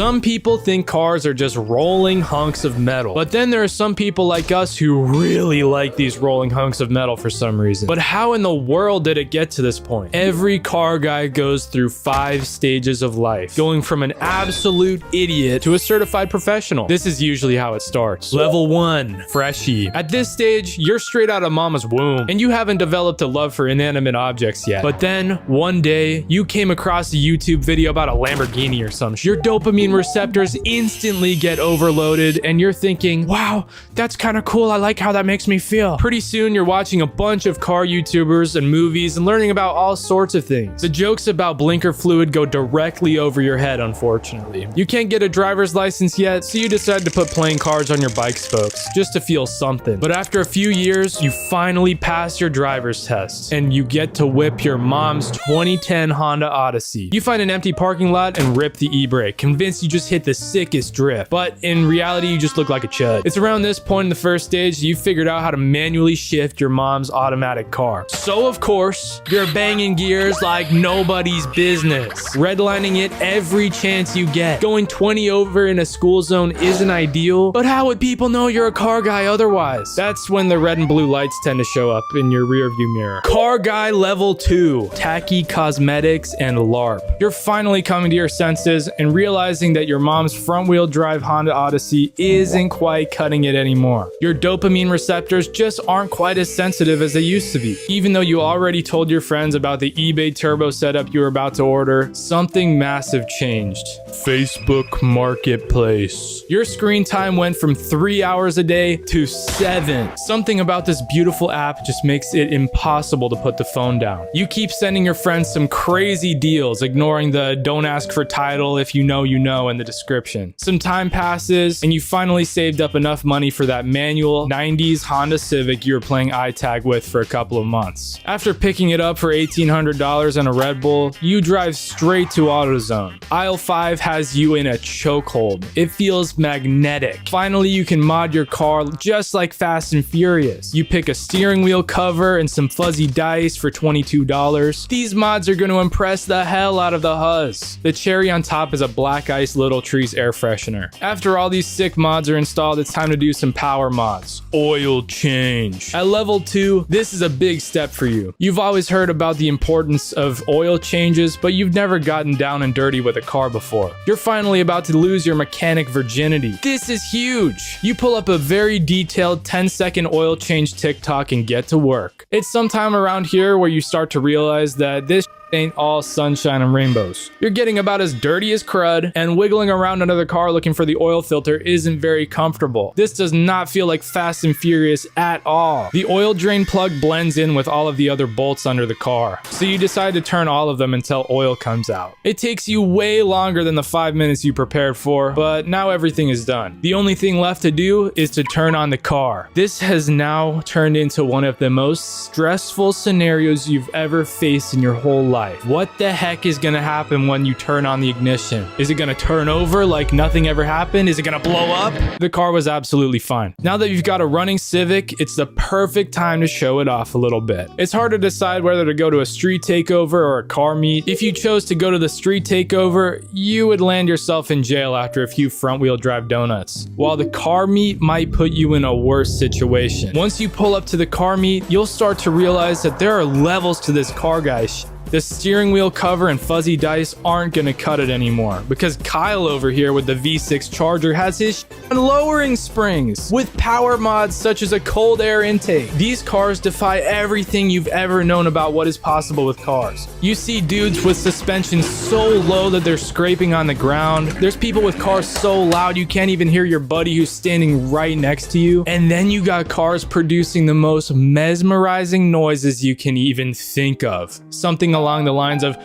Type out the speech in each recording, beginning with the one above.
Some people think cars are just rolling hunks of metal, but then there are some people like us who really like these rolling hunks of metal for some reason. But how in the world did it get to this point? Every car guy goes through 5 stages of life, going from an absolute idiot to a certified professional. This is usually how it starts. Level 1, freshie. At this stage, you're straight out of mama's womb, and you haven't developed a love for inanimate objects yet. But then, one day, you came across a YouTube video about a Lamborghini or some shit. Your dopamine receptors instantly get overloaded, and you're thinking, wow, that's kind of cool. I like how that makes me feel. Pretty soon, you're watching a bunch of car YouTubers and movies and learning about all sorts of things. The jokes about blinker fluid go directly over your head, unfortunately. You can't get a driver's license yet, so you decide to put playing cards on your bike spokes, just to feel something. But after a few years, you finally pass your driver's test, and you get to whip your mom's 2010 Honda Odyssey. You find an empty parking lot and rip the e-brake, convinced you just hit the sickest drift. But in reality, you just look like a chud. It's around this point in the first stage you figured out how to manually shift your mom's automatic car. So of course, you're banging gears like nobody's business, redlining it every chance you get. Going 20 over in a school zone isn't ideal, but how would people know you're a car guy otherwise? That's when the red and blue lights tend to show up in your rearview mirror. Car guy level 2, tacky cosmetics and LARP. You're finally coming to your senses and realizing that your mom's front-wheel drive Honda Odyssey isn't quite cutting it anymore. Your dopamine receptors just aren't quite as sensitive as they used to be. Even though you already told your friends about the eBay turbo setup you were about to order, something massive changed. Facebook Marketplace. Your screen time went from 3 hours a day to 7. Something about this beautiful app just makes it impossible to put the phone down. You keep sending your friends some crazy deals, ignoring the don't ask for title if you know in the description. Some time passes, and you finally saved up enough money for that manual 90s Honda Civic you were playing iTag with for a couple of months. After picking it up for $1,800 and a Red Bull, you drive straight to AutoZone. Aisle 5 has you in a chokehold. It feels magnetic. Finally, you can mod your car just like Fast and Furious. You pick a steering wheel cover and some fuzzy dice for $22. These mods are going to impress the hell out of the huzz. The cherry on top is a Black Ice Little Trees air freshener. After all these sick mods are installed, it's time to do some power mods. Oil change. At level 2, this is a big step for you. You've always heard about the importance of oil changes, but you've never gotten down and dirty with a car before. You're finally about to lose your mechanic virginity. This is huge. You pull up a very detailed 10-second oil change TikTok and get to work. It's sometime around here where you start to realize that this ain't all sunshine and rainbows. You're getting about as dirty as crud, and wiggling around under the car looking for the oil filter isn't very comfortable. This does not feel like Fast and Furious at all. The oil drain plug blends in with all of the other bolts under the car, so you decide to turn all of them until oil comes out. It takes you way longer than the 5 minutes you prepared for, but now everything is done. The only thing left to do is to turn on the car. This has now turned into one of the most stressful scenarios you've ever faced in your whole life. What the heck is gonna happen when you turn on the ignition? Is it gonna turn over like nothing ever happened? Is it gonna blow up? The car was absolutely fine. Now that you've got a running Civic, it's the perfect time to show it off a little bit. It's hard to decide whether to go to a street takeover or a car meet. If you chose to go to the street takeover, you would land yourself in jail after a few front-wheel drive donuts, while the car meet might put you in a worse situation. Once you pull up to the car meet, you'll start to realize that there are levels to this car guy shit. The steering wheel cover and fuzzy dice aren't gonna cut it anymore, because Kyle over here with the V6 Charger has his lowering springs with power mods such as a cold air intake. These cars defy everything you've ever known about what is possible with cars. You see dudes with suspension so low that they're scraping on the ground. There's people with cars so loud you can't even hear your buddy who's standing right next to you. And then you got cars producing the most mesmerizing noises you can even think of. Something along the lines of,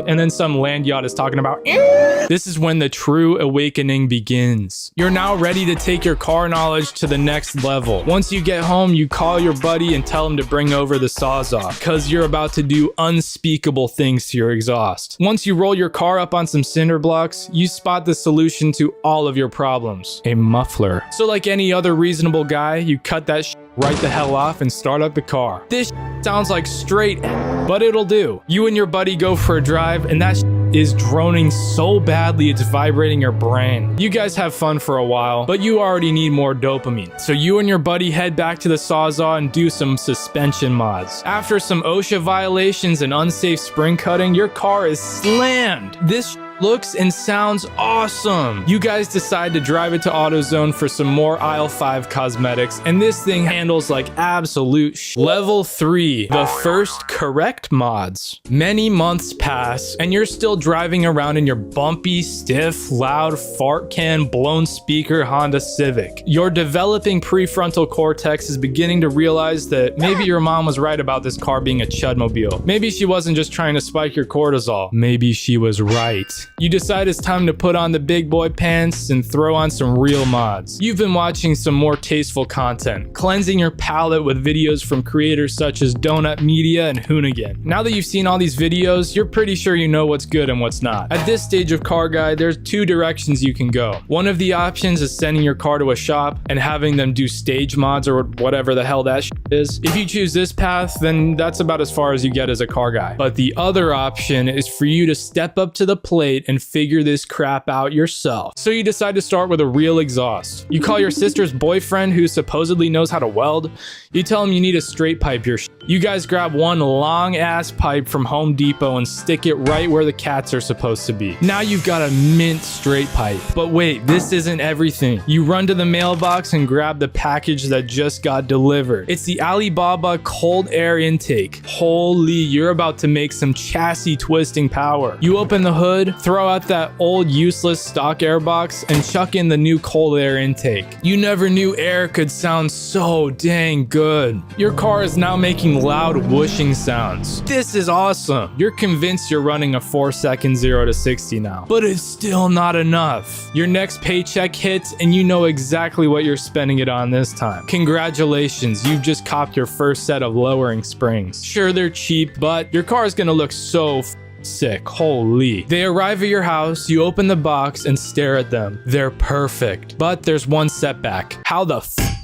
and then some land yacht is talking about. This is when the true awakening begins. You're now ready to take your car knowledge to the next level. Once you get home, you call your buddy and tell him to bring over the Sawzall, because you're about to do unspeakable things to your exhaust. Once you roll your car up on some cinder blocks, you spot the solution to all of your problems: a muffler. So like any other reasonable guy, you cut that right the hell off and start up the car. This sounds like straight, but it'll do. You and your buddy go for a drive, and that is droning so badly it's vibrating your brain. You guys have fun for a while, but you already need more dopamine. So you and your buddy head back to the Sawzall and do some suspension mods. After some OSHA violations and unsafe spring cutting, your car is slammed. This looks and sounds awesome. You guys decide to drive it to AutoZone for some more aisle 5 cosmetics, and this thing handles like absolute Level 3, the first correct mods. Many months pass, and you're still driving around in your bumpy, stiff, loud, fart can, blown speaker Honda Civic. Your developing prefrontal cortex is beginning to realize that maybe your mom was right about this car being a chudmobile. Maybe she wasn't just trying to spike your cortisol. Maybe she was right. You decide it's time to put on the big boy pants and throw on some real mods. You've been watching some more tasteful content, cleansing your palate with videos from creators such as Donut Media and Hoonigan. Now that you've seen all these videos, you're pretty sure you know what's good and what's not. At this stage of Car Guy, there's 2 directions you can go. One of the options is sending your car to a shop and having them do stage mods or whatever the hell that is. If you choose this path, then that's about as far as you get as a car guy. But the other option is for you to step up to the plate and figure this crap out yourself. So you decide to start with a real exhaust. You call your sister's boyfriend who supposedly knows how to weld. You tell him you need a straight pipe your You guys grab one long ass pipe from Home Depot and stick it right where the cats are supposed to be. Now you've got a mint straight pipe. But wait, this isn't everything. You run to the mailbox and grab the package that just got delivered. It's the Alibaba cold air intake. Holy, you're about to make some chassis twisting power. You open the hood, throw out that old useless stock air box, and chuck in the new cold air intake. You never knew air could sound so dang good. Your car is now making loud whooshing sounds. This is awesome. You're convinced you're running a 4-second 0 to 60 now, but it's still not enough. Your next paycheck hits and you know exactly what you're spending it on this time. Congratulations, you've just copped your first set of lowering springs. Sure, they're cheap, but your car is gonna look so sick. Holy. They arrive at your house, you open the box and stare at them. They're perfect. But there's one setback. How the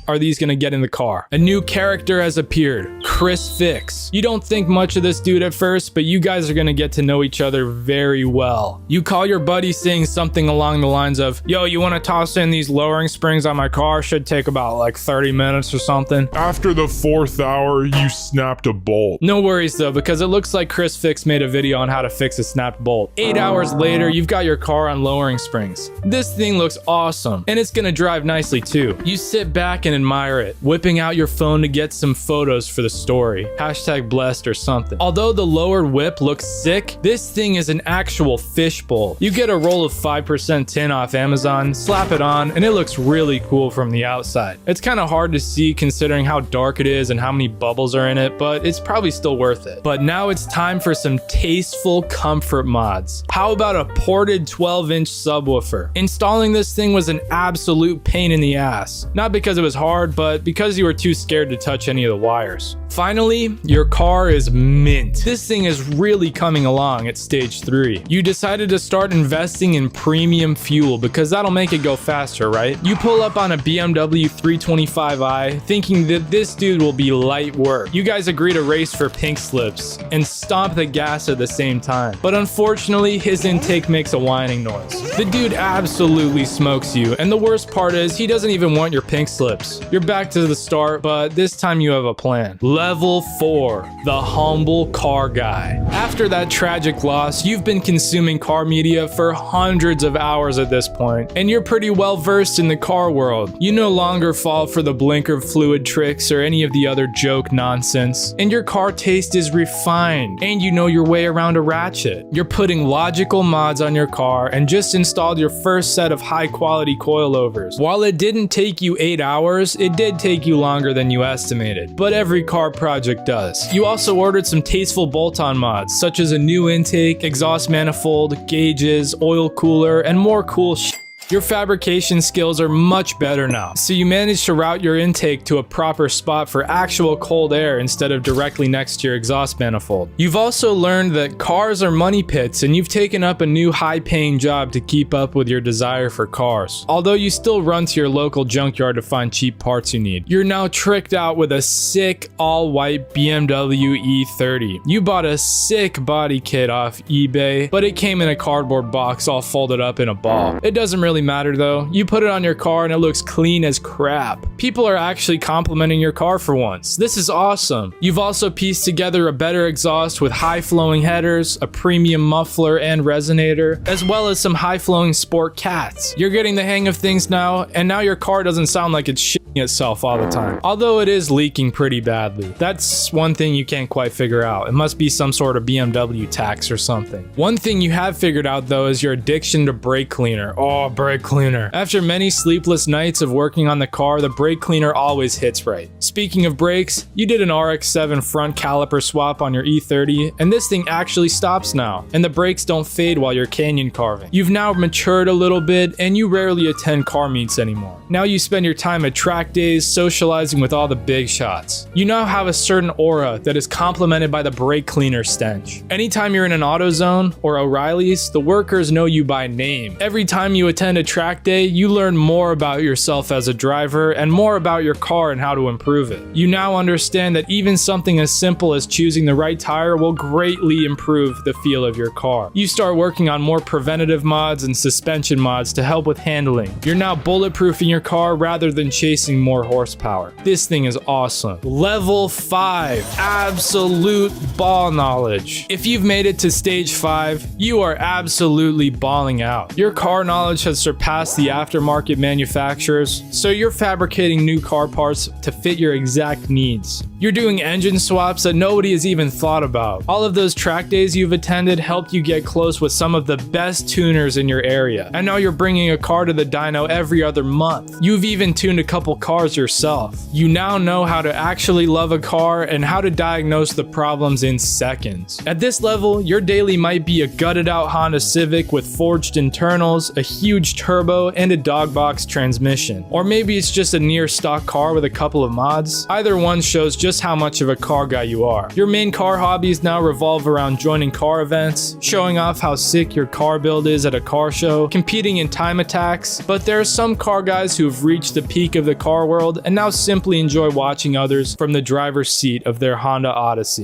are these gonna get in the car? A new character has appeared, Chris Fix. You don't think much of this dude at first, but you guys are gonna get to know each other very well. You call your buddy saying something along the lines of, yo, you wanna toss in these lowering springs on my car? Should take about like 30 minutes or something. After the 4th hour, you snapped a bolt. No worries though, because it looks like Chris Fix made a video on how to fix a snapped bolt. 8 hours later, you've got your car on lowering springs. This thing looks awesome, and it's gonna drive nicely too. You sit back and admire it, whipping out your phone to get some photos for the story. Hashtag blessed or something. Although the lowered whip looks sick, this thing is an actual fishbowl. You get a roll of 5% tin off Amazon, slap it on, and it looks really cool from the outside. It's kind of hard to see considering how dark it is and how many bubbles are in it, but it's probably still worth it. But now it's time for some tasteful comfort mods. How about a ported 12-inch subwoofer? Installing this thing was an absolute pain in the ass. Not because it was hard, but because you were too scared to touch any of the wires. Finally, your car is mint. This thing is really coming along at stage 3. You decided to start investing in premium fuel because that'll make it go faster, right? You pull up on a BMW 325i thinking that this dude will be light work. You guys agree to race for pink slips and stomp the gas at the same time. But unfortunately, his intake makes a whining noise. The dude absolutely smokes you, and the worst part is he doesn't even want your pink slips. You're back to the start, but this time you have a plan. Level 4, the humble car guy. After that tragic loss, you've been consuming car media for hundreds of hours at this point, and you're pretty well versed in the car world. You no longer fall for the blinker fluid tricks or any of the other joke nonsense, and your car taste is refined, and you know your way around a ratchet. You're putting logical mods on your car and just installed your first set of high quality coilovers. While it didn't take you 8 hours, it did take you longer than you estimated, but every car project does. You also ordered some tasteful bolt-on mods, such as a new intake, exhaust manifold, gauges, oil cooler, and more cool shit. Your fabrication skills are much better now, so you manage to route your intake to a proper spot for actual cold air instead of directly next to your exhaust manifold. You've also learned that cars are money pits, and you've taken up a new high-paying job to keep up with your desire for cars. Although you still run to your local junkyard to find cheap parts you need, you're now tricked out with a sick all-white BMW E30. You bought a sick body kit off eBay, but it came in a cardboard box all folded up in a ball. It doesn't really matter though. You put it on your car and it looks clean as crap. People are actually complimenting your car for once. This is awesome. You've also pieced together a better exhaust with high-flowing headers, a premium muffler and resonator, as well as some high-flowing sport cats. You're getting the hang of things now, and now your car doesn't sound like it's shitting itself all the time. Although it is leaking pretty badly. That's one thing you can't quite figure out. It must be some sort of BMW tax or something. One thing you have figured out though is your addiction to brake cleaner. Oh, brake cleaner. After many sleepless nights of working on the car, the brake cleaner always hits right. Speaking of brakes, you did an RX-7 front caliper swap on your E30, and this thing actually stops now, and the brakes don't fade while you're canyon carving. You've now matured a little bit, and you rarely attend car meets anymore. Now you spend your time at track days socializing with all the big shots. You now have a certain aura that is complemented by the brake cleaner stench. Anytime you're in an AutoZone or O'Reilly's, the workers know you by name. Every time you attend a track day, you learn more about yourself as a driver and more about your car and how to improve it. You now understand that even something as simple as choosing the right tire will greatly improve the feel of your car. You start working on more preventative mods and suspension mods to help with handling. You're now bulletproofing your car rather than chasing more horsepower. This thing is awesome. Level 5, absolute ball knowledge. If you've made it to stage 5, you are absolutely balling out. Your car knowledge has surpassed the aftermarket manufacturers, so you're fabricating new car parts to fit your exact needs. You're doing engine swaps that nobody has even thought about. All of those track days you've attended helped you get close with some of the best tuners in your area. And now you're bringing a car to the dyno every other month. You've even tuned a couple cars yourself. You now know how to actually love a car and how to diagnose the problems in seconds. At this level, your daily might be a gutted out Honda Civic with forged internals, a huge turbo, and a dog box transmission. Or maybe it's just a near stock car with a couple of mods. Either one shows just how much of a car guy you are. Your main car hobbies now revolve around joining car events, showing off how sick your car build is at a car show, competing in time attacks, but there are some car guys who have reached the peak of the car world and now simply enjoy watching others from the driver's seat of their Honda Odyssey.